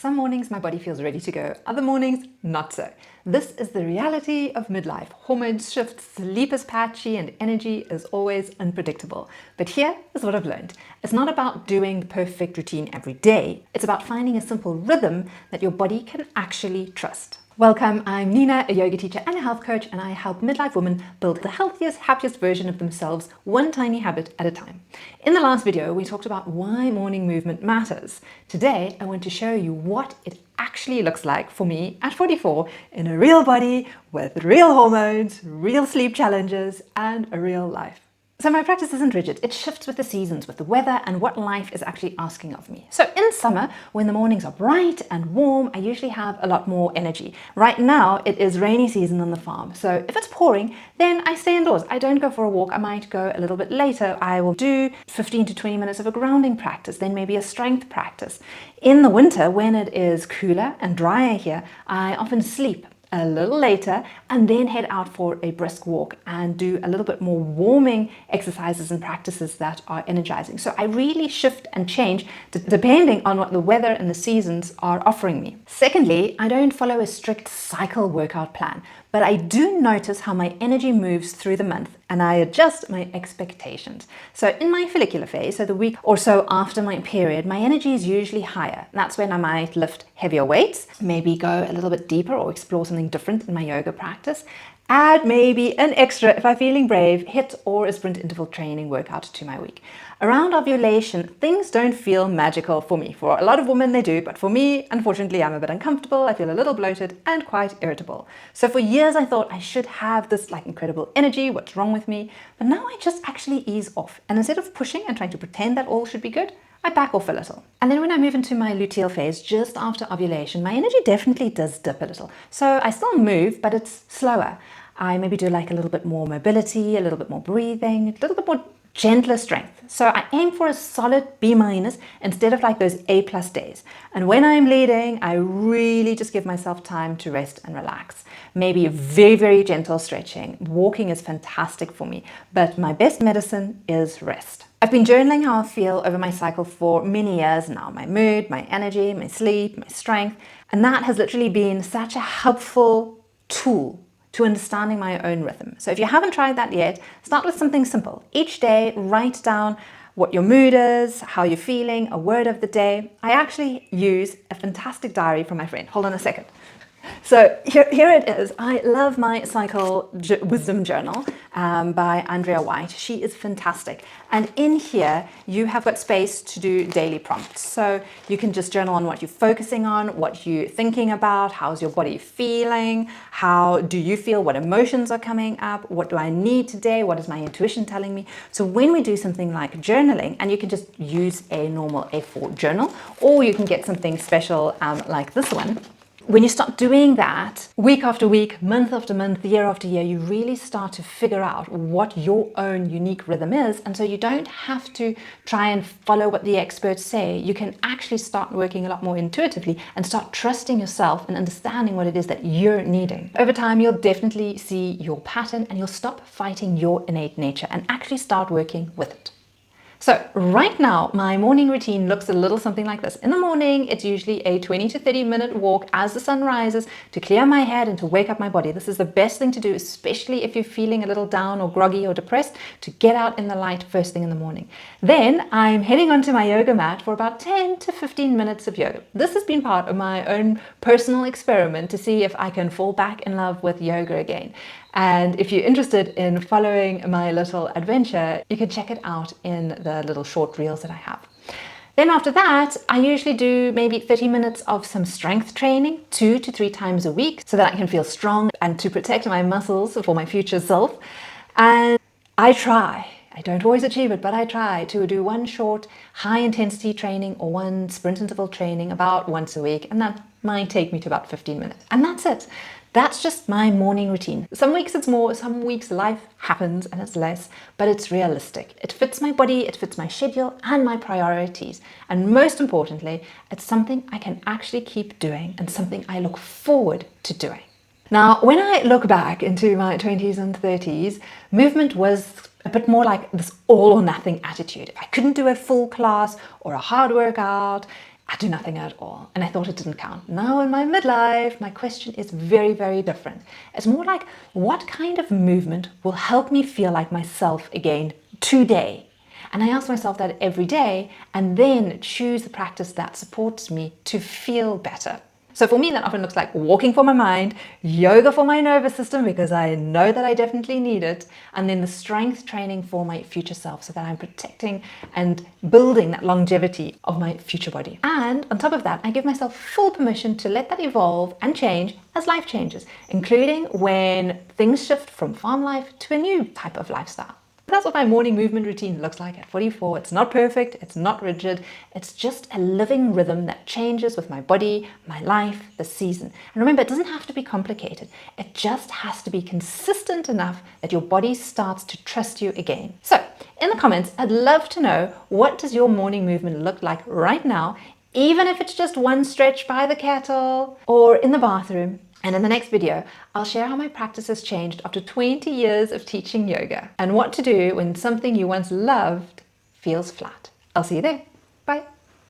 Some mornings my body feels ready to go, other mornings not so. This is the reality of midlife. Hormones shift, sleep is patchy, and energy is always unpredictable. But here is what I've learned. It's not about doing the perfect routine every day. It's about finding a simple rhythm that your body can actually trust. Welcome, I'm Nina, a yoga teacher and a health coach, and I help midlife women build the healthiest, happiest version of themselves, one tiny habit at a time. In the last video, we talked about why morning movement matters. Today, I want to show you what it actually looks like for me at 44 in a real body with real hormones, real sleep challenges, and a real life. So my practice isn't rigid. It shifts with the seasons, with the weather, and what life is actually asking of me. So in summer, when the mornings are bright and warm, I usually have a lot more energy. Right now, it is rainy season on the farm. So if it's pouring, then I stay indoors. I don't go for a walk. I might go a little bit later. I will do 15 to 20 minutes of a grounding practice, then maybe a strength practice. In the winter, when it is cooler and drier here, I often sleep a little later and then head out for a brisk walk and do a little bit more warming exercises and practices that are energizing. So I really shift and change depending on what the weather and the seasons are offering me. Secondly, I don't follow a strict cycle workout plan, but I do notice how my energy moves through the month and I adjust my expectations. So in my follicular phase, so the week or so after my period, my energy is usually higher. That's when I might lift heavier weights, maybe go a little bit deeper or explore something different in my yoga practice. Add maybe an extra, if I'm feeling brave, HIIT or a sprint interval training workout to my week. Around ovulation, things don't feel magical for me. For a lot of women, they do, but for me, unfortunately, I'm a bit uncomfortable. I feel a little bloated and quite irritable. So for years, I thought I should have this incredible energy. What's wrong with me? But now I just actually ease off. And instead of pushing and trying to pretend that all should be good, I back off a little. And then when I move into my luteal phase, just after ovulation, my energy definitely does dip a little. So I still move, but it's slower. I maybe do a little bit more mobility, a little bit more breathing, a little bit more gentler strength. So I aim for a solid B- instead of those A+ days. And when I'm leading, I really just give myself time to rest and relax. Maybe very, very gentle stretching. Walking is fantastic for me, but my best medicine is rest. I've been journaling how I feel over my cycle for many years now. My mood, my energy, my sleep, my strength. And that has literally been such a helpful tool to understanding my own rhythm. So if you haven't tried that yet, start with something simple. Each day, write down what your mood is, how you're feeling, a word of the day. I actually use a fantastic diary from my friend. Hold on a second. So here it is. I love my Cycle Wisdom Journal by Andrea White. She is fantastic. And in here, you have got space to do daily prompts. So you can just journal on what you're focusing on, what you're thinking about, how's your body feeling, how do you feel, what emotions are coming up, what do I need today, what is my intuition telling me. So when we do something like journaling, and you can just use a normal A4 journal, or you can get something special like this one. When you start doing that week after week, month after month, year after year, you really start to figure out what your own unique rhythm is. And so you don't have to try and follow what the experts say. You can actually start working a lot more intuitively and start trusting yourself and understanding what it is that you're needing. Over time, you'll definitely see your pattern and you'll stop fighting your innate nature and actually start working with it. So right now, my morning routine looks a little something like this. In the morning, it's usually a 20 to 30 minute walk as the sun rises to clear my head and to wake up my body. This is the best thing to do, especially if you're feeling a little down or groggy or depressed, to get out in the light first thing in the morning. Then I'm heading onto my yoga mat for about 10 to 15 minutes of yoga. This has been part of my own personal experiment to see if I can fall back in love with yoga again. And if you're interested in following my little adventure, you can check it out in the little short reels that I have. Then after that, I usually do maybe 30 minutes of some strength training 2 to 3 times a week so that I can feel strong and to protect my muscles for my future self. And I don't always achieve it, but I try to do one short high intensity training or one sprint interval training about once a week. And that might take me to about 15 minutes. And that's it. That's just my morning routine. Some weeks it's more, some weeks life happens and it's less, but it's realistic. It fits my body, it fits my schedule and my priorities. And most importantly, it's something I can actually keep doing and something I look forward to doing. Now, when I look back into my 20s and 30s, movement was a bit more like this all or nothing attitude. If I couldn't do a full class or a hard workout, I do nothing at all. And I thought it didn't count. Now in my midlife, my question is very, very different. It's more like, what kind of movement will help me feel like myself again today? And I ask myself that every day, and then choose the practice that supports me to feel better. So for me, that often looks like walking for my mind, yoga for my nervous system, because I know that I definitely need it, and then the strength training for my future self, so that I'm protecting and building that longevity of my future body. And on top of that, I give myself full permission to let that evolve and change as life changes, including when things shift from farm life to a new type of lifestyle. That's what my morning movement routine looks like at 44. It's not perfect, it's not rigid, it's just a living rhythm that changes with my body, my life, the season. And remember, it doesn't have to be complicated. It just has to be consistent enough that your body starts to trust you again. So in the comments, I'd love to know, what does your morning movement look like right now, even if it's just one stretch by the kettle or in the bathroom. And in the next video, I'll share how my practice has changed after 20 years of teaching yoga, and what to do when something you once loved feels flat. I'll see you there.